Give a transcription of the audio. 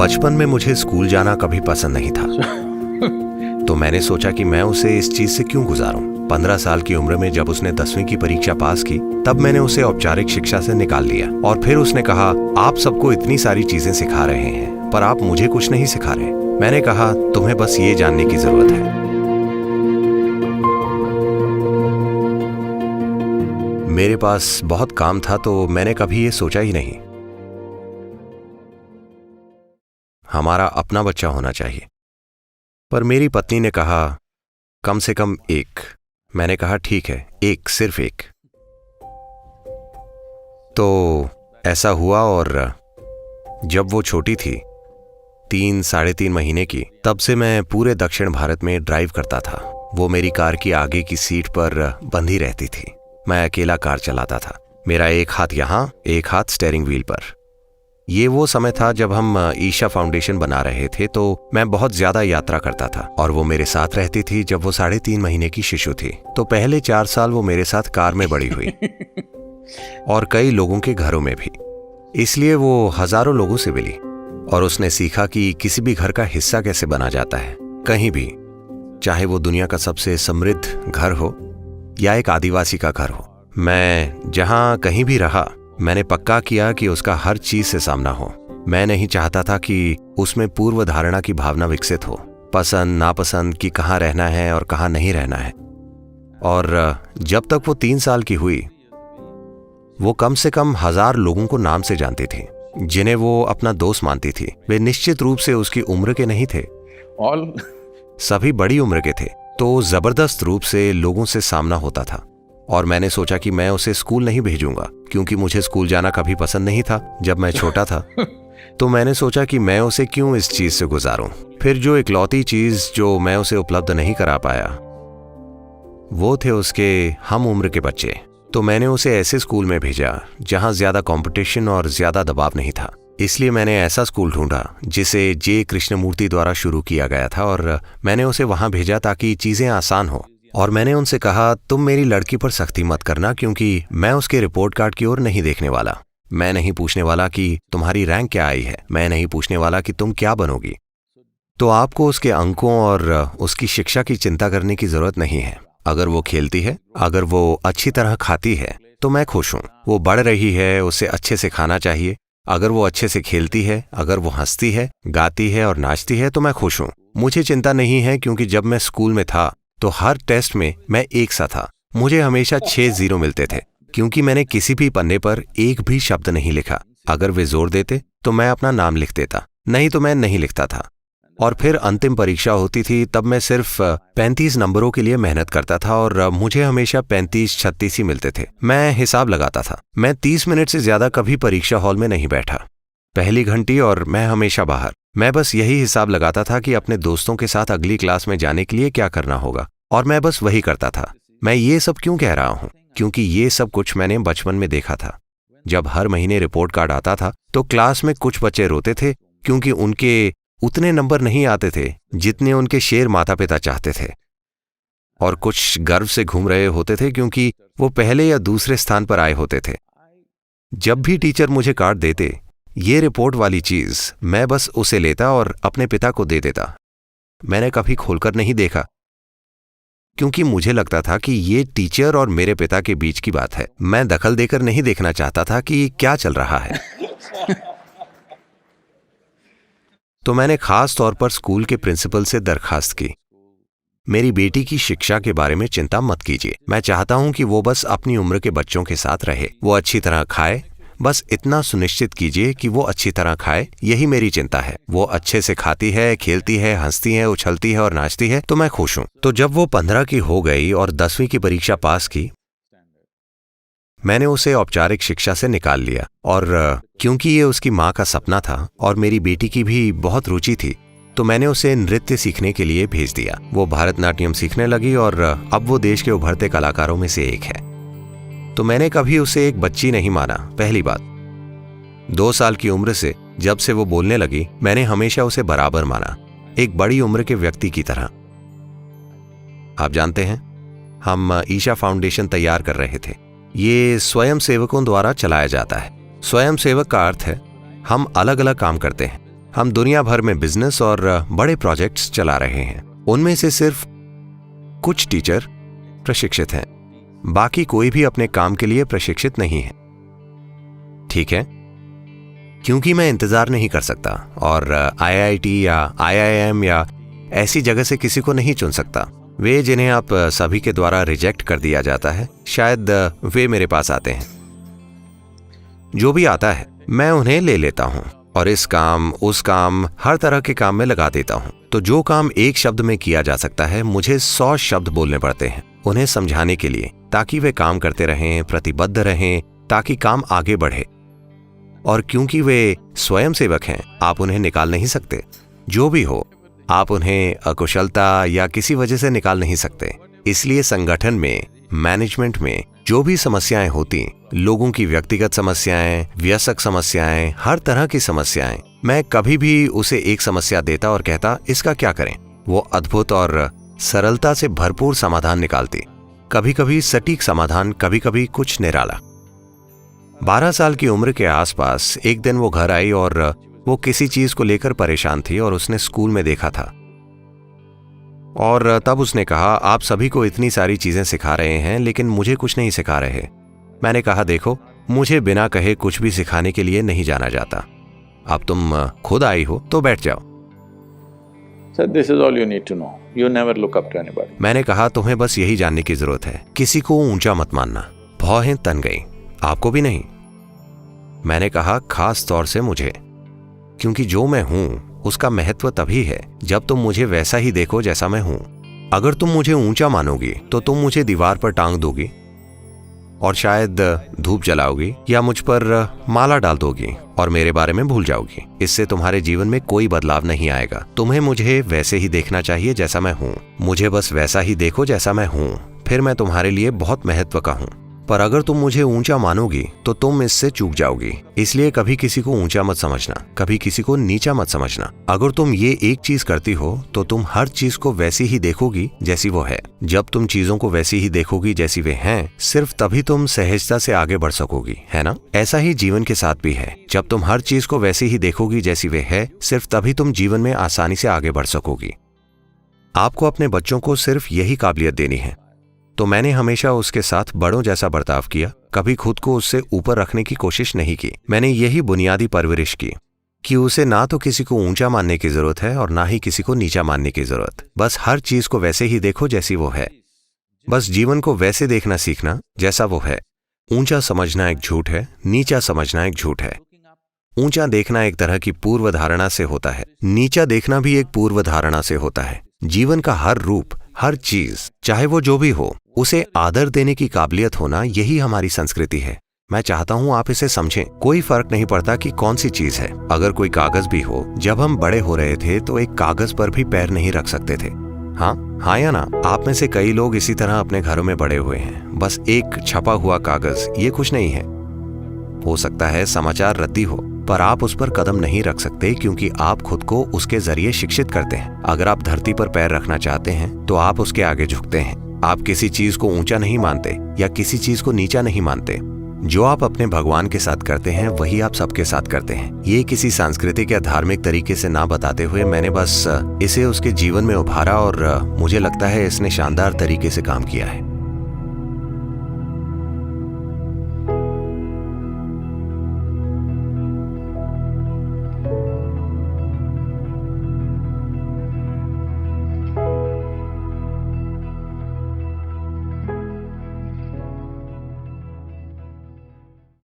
बचपन में मुझे स्कूल जाना कभी पसंद नहीं था। तो मैंने सोचा कि मैं उसे इस चीज से क्यों गुजारूं। 15 साल की उम्र में जब उसने 10वीं की परीक्षा पास की, तब मैंने उसे औपचारिक शिक्षा से निकाल दिया। और फिर उसने कहा, आप सबको इतनी सारी चीजें सिखा रहे हैं, पर आप मुझे कुछ नहीं सिखा रहे। मैंने कहा, तुम्हें बस ये जानने की जरूरत है। मेरे पास बहुत काम था, तो मैंने कभी ये सोचा ही नहीं। हमारा अपना बच्चा होना चाहिए। पर मेरी पत्नी ने कहा, कम से कम एक। मैंने कहा, ठीक है, एक, सिर्फ एक। तो ऐसा हुआ, और जब वो छोटी थी, 3-3.5 महीने की, तब से मैं पूरे दक्षिण भारत में ड्राइव करता था। वो मेरी कार की आगे की सीट पर बंधी रहती थी। मैं अकेला कार चलाता था। मेरा एक हाथ यहां, एक हाथ स्टीयरिंग व्हील पर। ये वो समय था जब हम ईशा फाउंडेशन बना रहे थे, तो मैं बहुत ज्यादा यात्रा करता था। और वो मेरे साथ रहती थी जब वो 3.5 महीने की शिशु थी। तो पहले 4 साल वो मेरे साथ कार में बड़ी हुई और कई लोगों के घरों में भी। इसलिए वो हजारों लोगों से मिली और उसने सीखा कि किसी भी घर का हिस्सा कैसे बना जाता है, कहीं भी, चाहे वो दुनिया का सबसे समृद्ध घर हो या एक आदिवासी का घर हो। मैं जहां कहीं भी रहा, मैंने पक्का किया कि उसका हर चीज से सामना हो। मैं नहीं चाहता था कि उसमें पूर्व धारणा की भावना विकसित हो, पसंद नापसंद कि कहाँ रहना है और कहाँ नहीं रहना है। और जब तक वो 3 साल की हुई, वो कम से कम 1000 लोगों को नाम से जानती थी, जिन्हें वो अपना दोस्त मानती थी। वे निश्चित रूप से उसकी उम्र के नहीं थे, सभी बड़ी उम्र के थे। तो जबरदस्त रूप से लोगों से सामना होता था। और मैंने सोचा कि मैं उसे स्कूल नहीं भेजूंगा, क्योंकि मुझे स्कूल जाना कभी पसंद नहीं था जब मैं छोटा था। तो मैंने सोचा कि मैं उसे क्यों इस चीज से गुजारूं। फिर जो इकलौती चीज जो मैं उसे उपलब्ध नहीं करा पाया, वो थे उसके हम उम्र के बच्चे। तो मैंने उसे ऐसे स्कूल में भेजा जहां ज्यादा कंपटीशन और ज्यादा दबाव नहीं था। इसलिए मैंने ऐसा स्कूल ढूंढा जिसे जे कृष्णमूर्ति द्वारा शुरू किया गया था, और मैंने उसे वहां भेजा ताकि चीजें आसान हो। और मैंने उनसे कहा, तुम मेरी लड़की पर सख्ती मत करना, क्योंकि मैं उसके रिपोर्ट कार्ड की ओर नहीं देखने वाला। मैं नहीं पूछने वाला कि तुम्हारी रैंक क्या आई है। मैं नहीं पूछने वाला कि तुम क्या बनोगी। तो आपको उसके अंकों और उसकी शिक्षा की चिंता करने की जरूरत नहीं है। अगर वो खेलती है, अगर वो अच्छी तरह खाती है, तो मैं खुश हूं। वो बढ़ रही है, उसे अच्छे से खाना चाहिए। अगर वो अच्छे से खेलती है, अगर वो हंसती है, गाती है और नाचती है, तो मैं खुश हूं। मुझे चिंता नहीं है, क्योंकि जब मैं स्कूल में था तो हर टेस्ट में मैं एक सा था। मुझे हमेशा 6 0 मिलते थे, क्योंकि मैंने किसी भी पन्ने पर एक भी शब्द नहीं लिखा। अगर वे जोर देते तो मैं अपना नाम लिख देता, नहीं तो मैं नहीं लिखता था। और फिर अंतिम परीक्षा होती थी, तब मैं सिर्फ 35 नंबरों के लिए मेहनत करता था, और मुझे हमेशा 35-36 ही मिलते थे। मैं हिसाब लगाता था। मैं 30 मिनट से ज्यादा कभी परीक्षा हॉल में नहीं बैठा। पहली घंटी और मैं हमेशा बाहर। मैं बस यही हिसाब लगाता था कि अपने दोस्तों के साथ अगली क्लास में जाने के लिए क्या करना होगा, और मैं बस वही करता था। मैं ये सब क्यों कह रहा हूँ, क्योंकि ये सब कुछ मैंने बचपन में देखा था। जब हर महीने रिपोर्ट कार्ड आता था, तो क्लास में कुछ बच्चे रोते थे, क्योंकि उनके उतने नंबर नहीं आते थे जितने उनके शेर माता पिता चाहते थे। और कुछ गर्व से घूम रहे होते थे, क्योंकि वो पहले या दूसरे स्थान पर आए होते थे। जब भी टीचर मुझे कार्ड देते, ये रिपोर्ट वाली चीज, मैं बस उसे लेता और अपने पिता को दे देता। मैंने कभी खोलकर नहीं देखा, क्योंकि मुझे लगता था कि ये टीचर और मेरे पिता के बीच की बात है। मैं दखल देकर नहीं देखना चाहता था कि क्या चल रहा है। तो मैंने खास तौर पर स्कूल के प्रिंसिपल से दरखास्त की, मेरी बेटी की शिक्षा के बारे में चिंता मत कीजिए। मैं चाहता हूं कि वो बस अपनी उम्र के बच्चों के साथ रहे, वो अच्छी तरह खाए। बस इतना सुनिश्चित कीजिए कि वो अच्छी तरह खाए, यही मेरी चिंता है। वो अच्छे से खाती है, खेलती है, हंसती है, उछलती है और नाचती है, तो मैं खुश हूं। तो जब वो 15 की हो गई और 10वीं की परीक्षा पास की, मैंने उसे औपचारिक शिक्षा से निकाल लिया। और क्योंकि ये उसकी माँ का सपना था और मेरी बेटी की भी बहुत रुचि थी, तो मैंने उसे नृत्य सीखने के लिए भेज दिया। वो भारतनाट्यम सीखने लगी और अब वो देश के उभरते कलाकारों में से एक है। तो मैंने कभी उसे एक बच्ची नहीं माना। पहली बात, 2 साल की उम्र से जब से वो बोलने लगी, मैंने हमेशा उसे बराबर माना, एक बड़ी उम्र के व्यक्ति की तरह। आप जानते हैं, हम ईशा फाउंडेशन तैयार कर रहे थे। ये स्वयं सेवकों द्वारा चलाया जाता है। स्वयं सेवक का अर्थ है हम अलग अलग काम करते हैं, हम दुनिया भर में बिजनेस और बड़े प्रोजेक्ट्स चला रहे हैं। उनमें से सिर्फ कुछ टीचर प्रशिक्षित हैं, बाकी कोई भी अपने काम के लिए प्रशिक्षित नहीं है। ठीक है, क्योंकि मैं इंतजार नहीं कर सकता और आईआईटी या आईआईएम या ऐसी जगह से किसी को नहीं चुन सकता। वे जिन्हें आप सभी के द्वारा रिजेक्ट कर दिया जाता है, शायद वे मेरे पास आते हैं। जो भी आता है मैं उन्हें ले लेता हूं और इस काम उस काम हर तरह के काम में लगा देता हूं। तो जो काम एक शब्द में किया जा सकता है, मुझे 100 शब्द बोलने पड़ते हैं उन्हें समझाने के लिए, ताकि वे काम करते रहें, प्रतिबद्ध रहें, ताकि काम आगे बढ़े। और क्योंकि वे स्वयं सेवक हैं, आप उन्हें निकाल नहीं सकते। जो भी हो, आप उन्हें अकुशलता या किसी वजह से निकाल नहीं सकते। इसलिए संगठन में, मैनेजमेंट में जो भी समस्याएं होती, लोगों की व्यक्तिगत समस्याएं, वयस्क समस्याएं, हर तरह की समस्याएं, मैं कभी भी उसे एक समस्या देता और कहता इसका क्या करें। वो अद्भुत और सरलता से भरपूर समाधान निकालती। कभी कभी सटीक समाधान, कभी कभी कुछ निराला। 12 साल की उम्र के आसपास एक दिन वो घर आई और वो किसी चीज को लेकर परेशान थी और उसने स्कूल में देखा था। और तब उसने कहा, आप सभी को इतनी सारी चीजें सिखा रहे हैं लेकिन मुझे कुछ नहीं सिखा रहे। मैंने कहा, देखो, मुझे बिना कहे कुछ भी सिखाने के लिए नहीं जाना जाता। अब तुम खुद आई हो तो बैठ जाओ। So this is all you need to know. You never look up to anybody. मैंने कहा, तुम्हें बस यही जानने की जरूरत है, किसी को ऊंचा मत मानना। भौहें तन गई, आपको भी नहीं। मैंने कहा, खास तौर से मुझे, क्योंकि जो मैं हूं उसका महत्व तभी है जब तुम मुझे वैसा ही देखो जैसा मैं हूं। अगर तुम मुझे ऊंचा मानोगी तो तुम मुझे दीवार पर टांग दोगी और शायद धूप जलाओगी या मुझ पर माला डाल दोगी और मेरे बारे में भूल जाओगी। इससे तुम्हारे जीवन में कोई बदलाव नहीं आएगा। तुम्हें मुझे वैसे ही देखना चाहिए जैसा मैं हूं। मुझे बस वैसा ही देखो जैसा मैं हूं, फिर मैं तुम्हारे लिए बहुत महत्व का हूं। पर अगर तुम मुझे ऊंचा मानोगी तो तुम इससे चूक जाओगी। इसलिए कभी किसी को ऊंचा मत समझना, कभी किसी को नीचा मत समझना। अगर तुम ये एक चीज करती हो तो तुम हर चीज को वैसी ही देखोगी जैसी वो है। जब तुम चीजों को वैसी ही देखोगी जैसी वे हैं, सिर्फ तभी तुम सहजता से आगे बढ़ सकोगी, है ना? ऐसा ही जीवन के साथ भी है। जब तुम हर चीज को वैसी ही देखोगी जैसी वे है, सिर्फ तभी तुम जीवन में आसानी से आगे बढ़ सकोगी। आपको अपने बच्चों को सिर्फ यही काबिलियत देनी है। तो मैंने हमेशा उसके साथ बड़ों जैसा बर्ताव किया, कभी खुद को उससे ऊपर रखने की कोशिश नहीं की। मैंने यही बुनियादी परवरिश की कि उसे ना तो किसी को ऊंचा मानने की जरूरत है और ना ही किसी को नीचा मानने की जरूरत। बस हर चीज को वैसे ही देखो जैसी वो है। बस जीवन को वैसे देखना सीखना जैसा वो है। ऊंचा समझना एक झूठ है, नीचा समझना एक झूठ है। ऊंचा देखना एक तरह की पूर्व धारणा से होता है, नीचा देखना भी एक पूर्व धारणा से होता है। जीवन का हर रूप, हर चीज, चाहे वो जो भी हो, उसे आदर देने की काबिलियत होना, यही हमारी संस्कृति है। मैं चाहता हूं आप इसे समझें। कोई फर्क नहीं पड़ता कि कौन सी चीज है। अगर कोई कागज भी हो, जब हम बड़े हो रहे थे तो एक कागज पर भी पैर नहीं रख सकते थे। हाँ या ना? आप में से कई लोग इसी तरह अपने घरों में बड़े हुए हैं। बस एक छपा हुआ कागज, ये कुछ नहीं है। हो सकता है समाचार रद्दी हो, पर आप उस पर कदम नहीं रख सकते क्योंकि आप खुद को उसके जरिए शिक्षित करते हैं। अगर आप धरती पर पैर रखना चाहते हैं तो आप उसके आगे झुकते हैं। आप किसी चीज को ऊंचा नहीं मानते या किसी चीज को नीचा नहीं मानते। जो आप अपने भगवान के साथ करते हैं वही आप सबके साथ करते हैं। ये किसी सांस्कृतिक या धार्मिक तरीके से ना बताते हुए मैंने बस इसे उसके जीवन में उभारा और मुझे लगता है इसने शानदार तरीके से काम किया है।